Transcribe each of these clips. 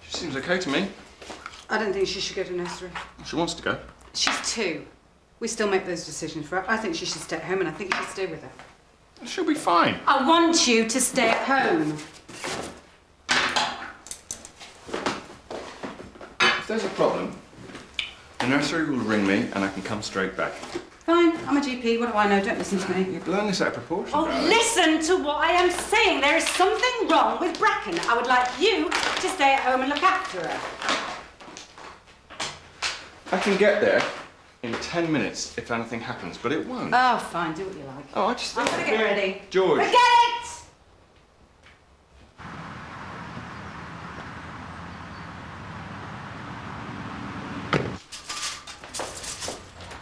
She seems okay to me. I don't think she should go to nursery. She wants to go. She's 2. We still make those decisions for her. I think she should stay at home, and I think you should stay with her. She'll be fine. I want you to stay at home. If there's a problem, the nursery will ring me and I can come straight back. Fine, I'm a GP. What do I know? Don't listen to me. You're blowing this out of proportion, Oh, darling. listen to what I am saying. There is something wrong with Bracken. I would like you to stay at home and look after her. I can get there in 10 minutes if anything happens, but it won't. Oh, fine. Do what you like. Oh, I just think... I'm gonna get ready. George. Forget it!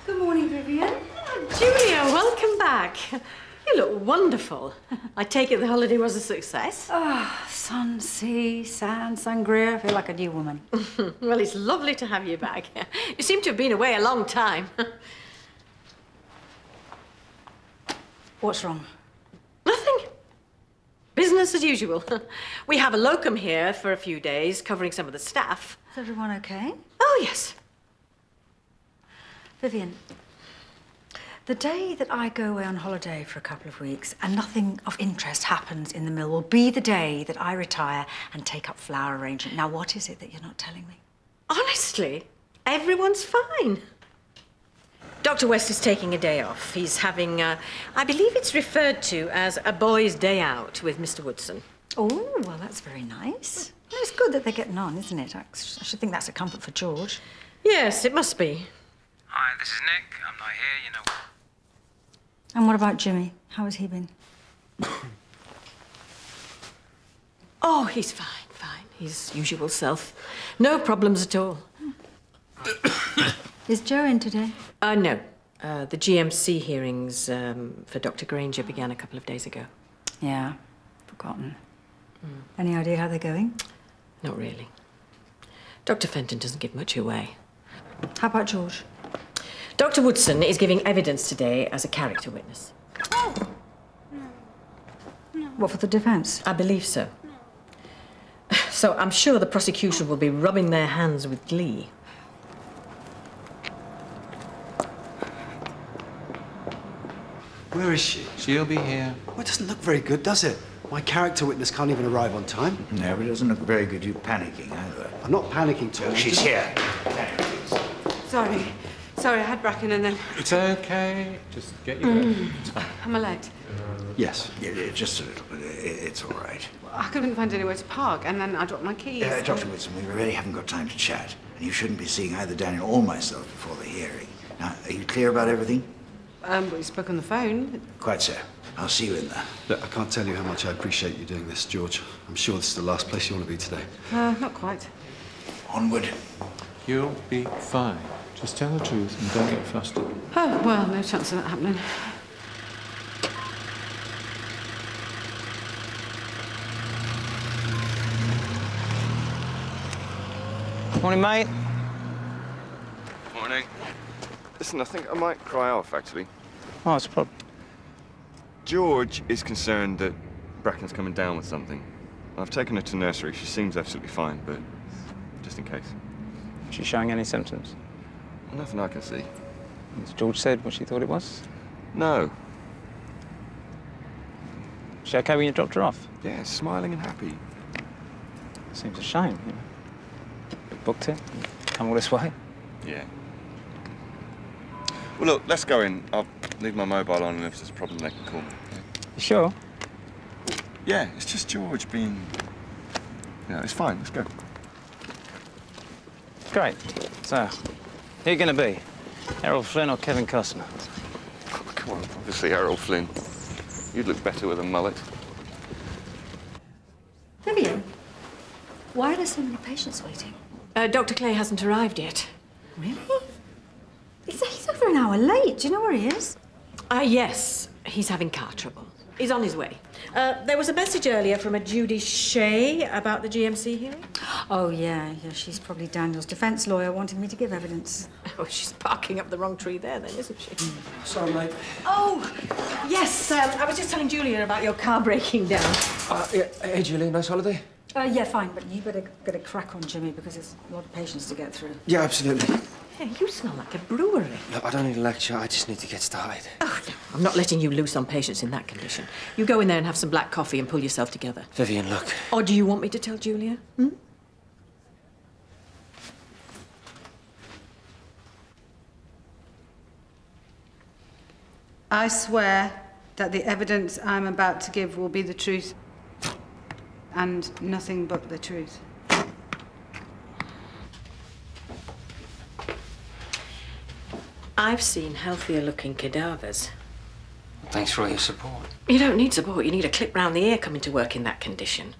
Good morning, Vivian. Julia, welcome back. You look wonderful. I take it the holiday was a success? Oh, sun, sea, sand, sangria. I feel like a new woman. Well, it's lovely to have you back. You seem to have been away a long time. What's wrong? Nothing. Business as usual. We have a locum here for a few days, covering some of the staff. Is everyone okay? Oh, yes. Vivian, the day that I go away on holiday for a couple of weeks and nothing of interest happens in the mill will be the day that I retire and take up flower arrangement. Now, what is it that you're not telling me? Honestly, everyone's fine. Dr. West is taking a day off. He's having, I believe it's referred to as a boys' day out with Mr. Woodson. Oh, well, that's very nice. Well, it's good that they're getting on, isn't it? I should think that's a comfort for George. Yes, it must be. Hi, this is Nick. I'm not here, you know. And what about Jimmy? How has he been? Oh, he's fine, fine. His usual self. No problems at all. Is Joe in today? No. The GMC hearings for Dr. Granger began a couple of days ago. Yeah, forgotten. Any idea how they're going? Not really. Dr. Fenton doesn't give much away. How about George? Dr. Woodson is giving evidence today as a character witness. Oh! No. What, for the defence? I believe so. So I'm sure the prosecution will be rubbing their hands with glee. Where is she? She'll be here. Well, it doesn't look very good, does it? My character witness can't even arrive on time. No, but it doesn't look very good. You panicking either. I'm not panicking, Tom. She's here. Sorry. Sorry, I had Bracken and then... It's okay. Just get your going. Am I late? Yes. Yeah, just a little bit. It's all right. I couldn't find anywhere to park, and then I dropped my keys. Dr. Woodson, we really haven't got time to chat. And you shouldn't be seeing either Daniel or myself before the hearing. Now, are you clear about everything? But you spoke on the phone. Quite so. I'll see you in there. Look, I can't tell you how much I appreciate you doing this, George. I'm sure this is the last place you want to be today. Not quite. Onward. You'll be fine. Just tell the truth and don't get flustered. Oh, well, no chance of that happening. Morning, mate. Morning. Listen, I think I might cry off, actually. Oh, it's a problem. George is concerned that Bracken's coming down with something. I've taken her to nursery. She seems absolutely fine, but just in case. Is she showing any symptoms? Nothing I can see. Has George said what she thought it was? No. Is she okay when you dropped her off? Yeah, smiling and happy. Seems a shame, you know. Booked it, come all this way. Yeah. Well, look, let's go in. I'll leave my mobile on, and if there's a problem, they can call me. You sure? Yeah, it's just George being... Yeah, it's fine. Let's go. Great. So, who are you going to be? Errol Flynn or Kevin Costner? Oh, come on, obviously Errol Flynn. You'd look better with a mullet. Vivian, why are there so many patients waiting? Dr. Clay hasn't arrived yet. Really? He's over an hour late. Do you know where he is? Yes. He's having car trouble. He's on his way. There was a message earlier from a Judy Shea about the GMC hearing. Oh, yeah. She's probably Daniel's defence lawyer wanting me to give evidence. Oh, she's barking up the wrong tree there, then, isn't she? Sorry, mate. Oh, yes. I was just telling Julia about your car breaking down. Hey, Julie, nice holiday? Yeah, fine, but you better get a crack on, Jimmy, because there's a lot of patients to get through. Yeah, absolutely. Hey, you smell like a brewery. Look, I don't need a lecture. I just need to get started. Oh, no, I'm not letting you loose on patients in that condition. You go in there and have some black coffee and pull yourself together. Vivian, look. Or do you want me to tell Julia? Hmm? I swear that the evidence I'm about to give will be the truth and nothing but the truth. I've seen healthier-looking cadavers. Thanks for all your support. You don't need support. You need a clip round the ear coming to work in that condition.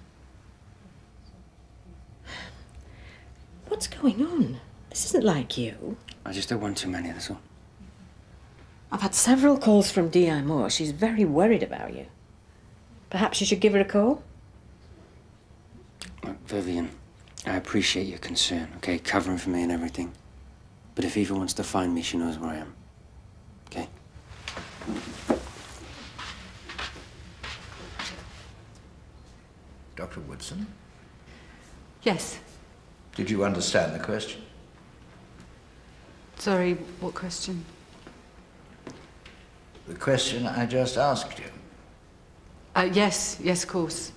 What's going on? This isn't like you. I just had one too many, that's all. I've had several calls from D.I. Moore. She's very worried about you. Perhaps you should give her a call? Look, Vivian, I appreciate your concern, okay? Covering for me and everything. But if Eva wants to find me, she knows where I am. Okay? Dr. Woodson, Yes. did you understand the question? Sorry, what question? The question I just asked you. Yes, of course.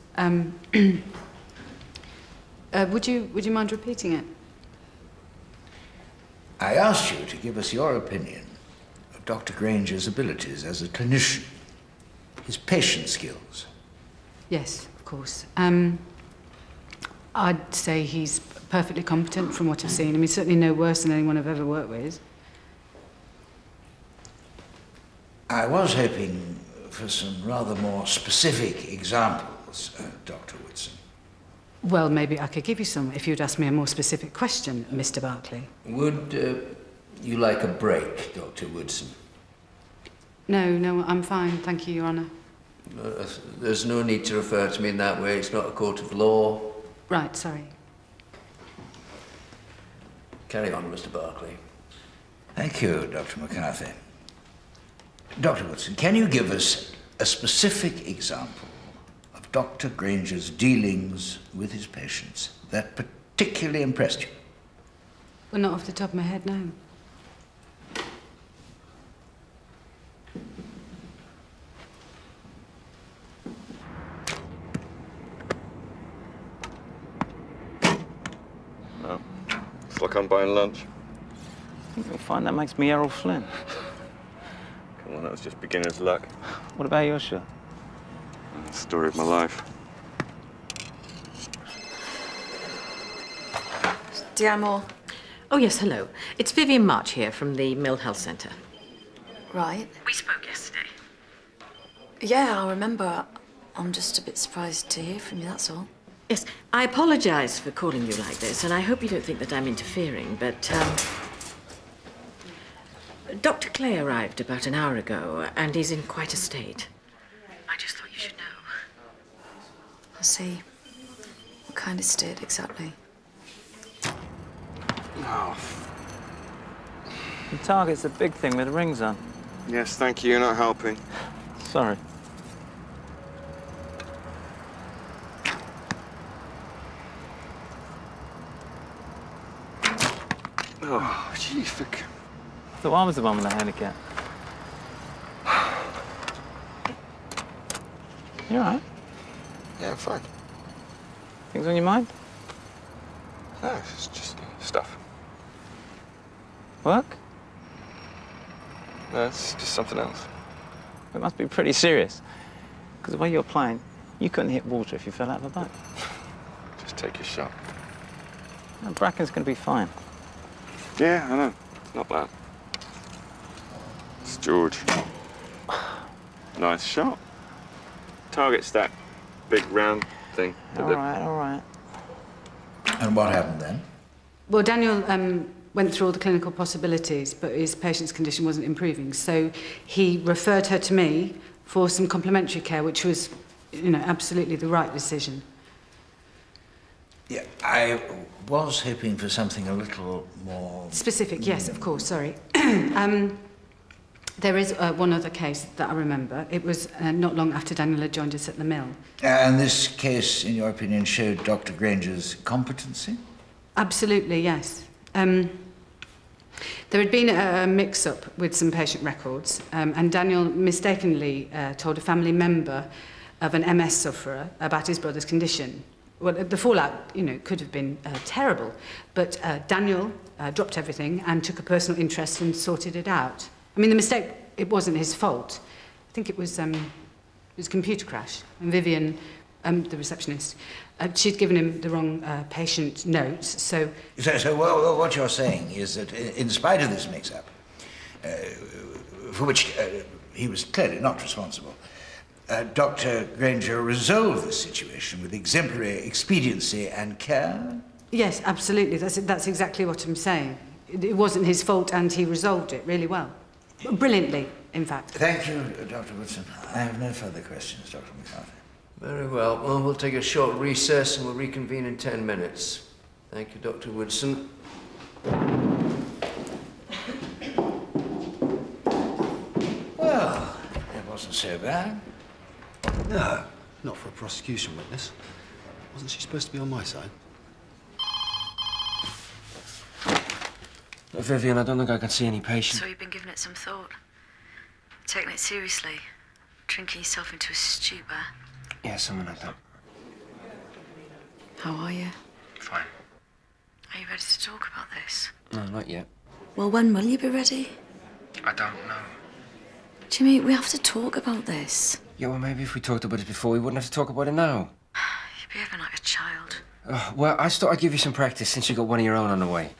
Would you mind repeating it? I asked you to give us your opinion of Dr. Granger's abilities as a clinician, his patient skills. Yes, of course. I'd say he's perfectly competent from what I've seen. I mean, certainly no worse than anyone I've ever worked with. I was hoping for some rather more specific examples, Dr. Woodson. Well, maybe I could give you some if you'd ask me a more specific question, Mr. Barclay. Would you like a break, Dr. Woodson? No, I'm fine, thank you, Your Honour. There's no need to refer to me in that way. It's not a court of law. Right, sorry. Carry on, Mr. Barclay. Thank you, Dr. McCarthy. Dr. Woodson, can you give us a specific example of Dr. Granger's dealings with his patients that particularly impressed you? Well, not off the top of my head, no. No. It's like I'm buying lunch. I think you'll find that makes me Errol Flynn. Come on, that was just beginner's luck. What about your show? Story of my life. D.I. Moore. Oh, yes, hello. It's Vivian March here from the Mill Health Centre. Right. We spoke yesterday. Yeah, I remember. I'm just a bit surprised to hear from you, that's all. Yes, I apologise for calling you like this, and I hope you don't think that I'm interfering, but, Dr. Clay arrived about an hour ago, and he's in quite a state. I just thought you should know. I see. What kind of state exactly? Oh. The target's the big thing with rings on. Yes, thank you. You're not helping. Sorry. Oh, jeez. So I was the one with the handicap. You all right? Yeah, I'm fine. Things on your mind? No, it's just stuff. Work? No, it's just something else. It must be pretty serious. Because the way you're playing, you couldn't hit water if you fell out of a boat. Just take your shot. No, Bracken's going to be fine. Yeah, I know. It's not bad. It's George. Nice shot. Target's that big round thing. All right. And what happened then? Well, Daniel went through all the clinical possibilities, but his patient's condition wasn't improving, so he referred her to me for some complementary care, which was, absolutely the right decision. Yeah, I was hoping for something a little more... Specific, yes, of course, sorry. There is one other case that I remember. It was not long after Daniel had joined us at the mill. And this case, in your opinion, showed Dr. Granger's competency? Absolutely, yes. There had been a mix-up with some patient records, and Daniel mistakenly told a family member of an MS sufferer about his brother's condition. Well, the fallout, you know, could have been terrible, but Daniel dropped everything and took a personal interest and sorted it out. I mean, the mistake, it wasn't his fault. I think it was a computer crash. And Vivian, the receptionist, she'd given him the wrong patient notes, so... So what you're saying is that in spite of this mix-up, for which he was clearly not responsible, Dr. Granger resolved the situation with exemplary expediency and care? Yes, absolutely. That's exactly what I'm saying. It wasn't his fault, and he resolved it really well. Brilliantly, in fact. Thank you, Dr. Woodson. I have no further questions, Dr. McCarthy. Very well. Well, we'll take a short recess and we'll reconvene in 10 minutes. Thank you, Dr. Woodson. Well, it wasn't so bad. No, not for a prosecution witness. Wasn't she supposed to be on my side? Vivian, I don't think I can see any patients. So you've been giving it some thought? Taking it seriously? Drinking yourself into a stupor? Yeah, something like that. How are you? Fine. Are you ready to talk about this? No, not yet. Well, when will you be ready? I don't know. Jimmy, we have to talk about this. Yeah, well, maybe if we talked about it before, we wouldn't have to talk about it now. You're behaving like a child. Well, I just thought I'd give you some practice since you got one of your own on the way.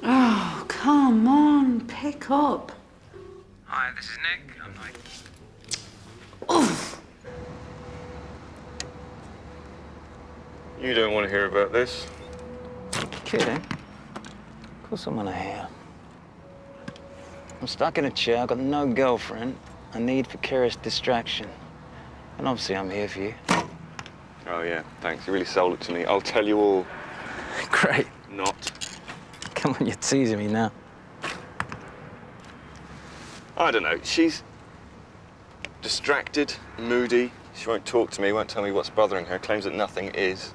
Oh, come on, pick up. Hi, this is Nick. I'm like... Oof. You don't want to hear about this. Kidding? Of course I'm gonna hear. I'm stuck in a chair, I've got no girlfriend, a need for curious distraction. And obviously I'm here for you. Oh, yeah, thanks. You really sold it to me. I'll tell you all. Great. Not. Come on, you're teasing me now. I don't know. She's distracted, moody. She won't talk to me, won't tell me what's bothering her, claims that nothing is.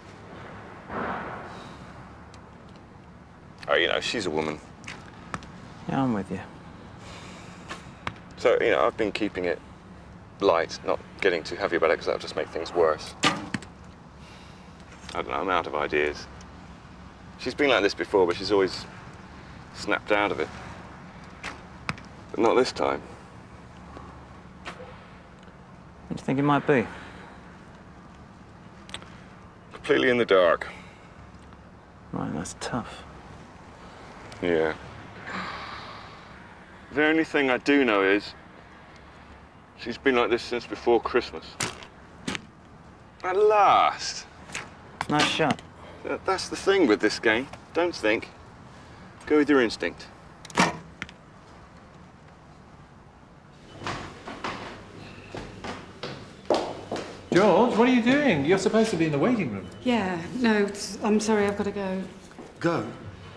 Oh, you know, she's a woman. Yeah, I'm with you. So, you know, I've been keeping it light, not getting too heavy about it, because that'll just make things worse. I don't know, I'm out of ideas. She's been like this before, but she's always snapped out of it. But not this time. What do you think it might be? Completely in the dark. Right, that's tough. Yeah. The only thing I do know is she's been like this since before Christmas. At last. Nice shot. That's the thing with this game. Don't think. Go with your instinct. George, what are you doing? You're supposed to be in the waiting room. Yeah, no, I'm sorry, I've got to go. Go?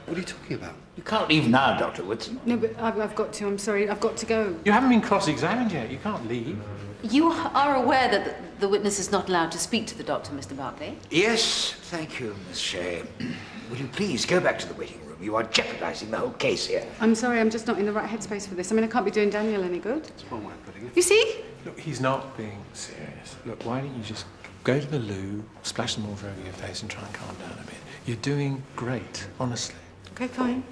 What are you talking about? You can't leave now, Dr. Woodson. No, but I've got to, I'm sorry, I've got to go. You haven't been cross-examined yet. You can't leave. You are aware that the witness is not allowed to speak to the doctor, Mr. Barclay? Yes, thank you, Miss Shea. Will you please go back to the waiting room? You are jeopardizing the whole case here. I'm sorry, I'm just not in the right headspace for this. I mean, I can't be doing Daniel any good. That's one way of putting it. You see? Look, he's not being serious. Look, why don't you just go to the loo, splash some water over your face and try and calm down a bit. You're doing great, honestly. Okay, fine.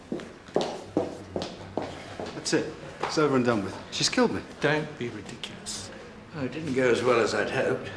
That's it. It's over and done with. She's killed me. Don't be ridiculous. Oh, it didn't go as well as I'd hoped.